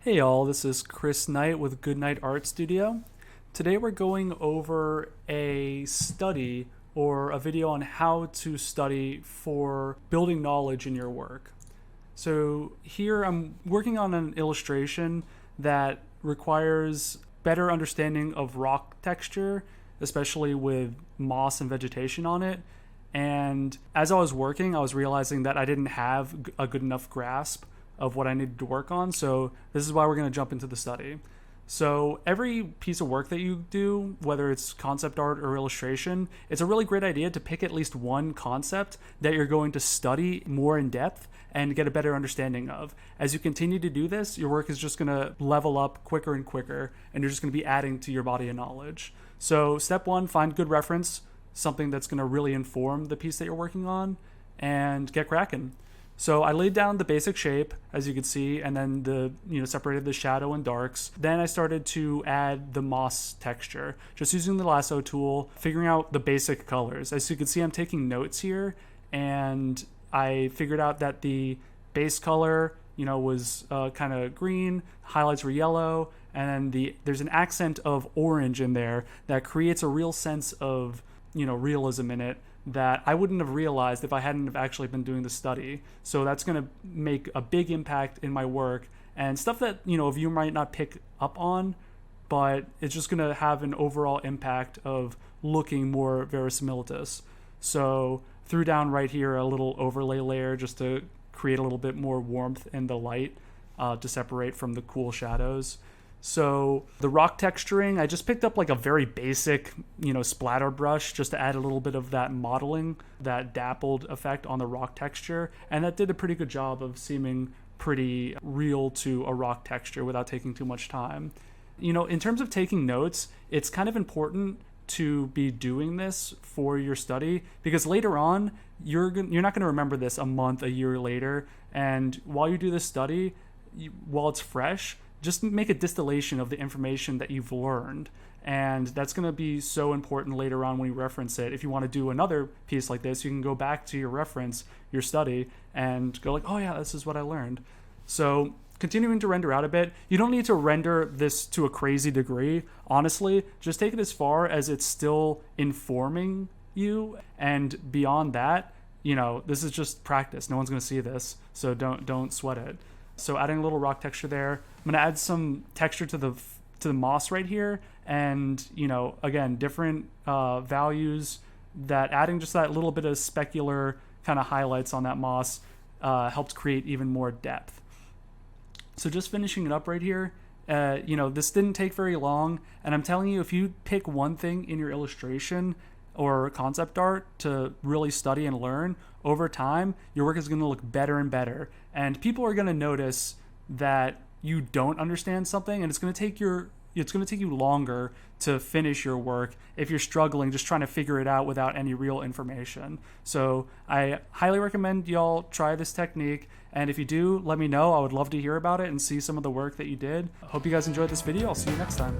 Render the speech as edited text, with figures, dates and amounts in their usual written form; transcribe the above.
Hey y'all, this is Chris Knight with Goodnight Art Studio. Today we're going over a study or a video on how to study for building knowledge in your work. So here I'm working on an illustration that requires better understanding of rock texture, especially with moss and vegetation on it. And as I was working, I was realizing that I didn't have a good enough grasp of what I needed to work on. So this is why we're going to jump into the study. So every piece of work that you do, whether it's concept art or illustration, it's a really great idea to pick at least one concept that you're going to study more in depth and get a better understanding of. As you continue to do this, your work is just going to level up quicker and quicker, and you're just going to be adding to your body of knowledge. So step one, find good reference, something that's going to really inform the piece that you're working on, and get cracking. So I laid down the basic shape, as you can see, and then separated the shadow and darks. Then I started to add the moss texture, just using the lasso tool, figuring out the basic colors. As you can see, I'm taking notes here, and I figured out that the base color, was kind of green, highlights were yellow, and then there's an accent of orange in there that creates a real sense of, realism in it that I wouldn't have realized if I hadn't have actually been doing the study. So that's going to make a big impact in my work, and stuff that, a viewer might not pick up on, but it's just going to have an overall impact of looking more verisimilitous. So threw down right here a little overlay layer just to create a little bit more warmth in the light to separate from the cool shadows. So the rock texturing, I just picked up like a very basic, splatter brush just to add a little bit of that modeling, that dappled effect on the rock texture. And that did a pretty good job of seeming pretty real to a rock texture without taking too much time. In terms of taking notes, it's kind of important to be doing this for your study, because later on, you're not going to remember this a month, a year later. And while you do this study, while it's fresh, just make a distillation of the information that you've learned. And that's going to be so important later on when you reference it. If you want to do another piece like this, you can go back to your reference, your study, and go like, oh yeah, this is what I learned. So continuing to render out a bit, you don't need to render this to a crazy degree. Honestly, just take it as far as it's still informing you. And beyond that, this is just practice. No one's going to see this, so don't sweat it. So adding a little rock texture there. I'm going to add some texture to the moss right here. And, again, different values, that adding just that little bit of specular kind of highlights on that moss helps create even more depth. So just finishing it up right here, this didn't take very long. And I'm telling you, if you pick one thing in your illustration or concept art to really study and learn, over time, your work is going to look better and better. And people are going to notice that you don't understand something, and it's going to take you longer to finish your work if you're struggling just trying to figure it out without any real information. So I highly recommend y'all try this technique, and if you do, let me know. I would love to hear about it and see some of the work that you did. I hope you guys enjoyed this video. I'll see you next time.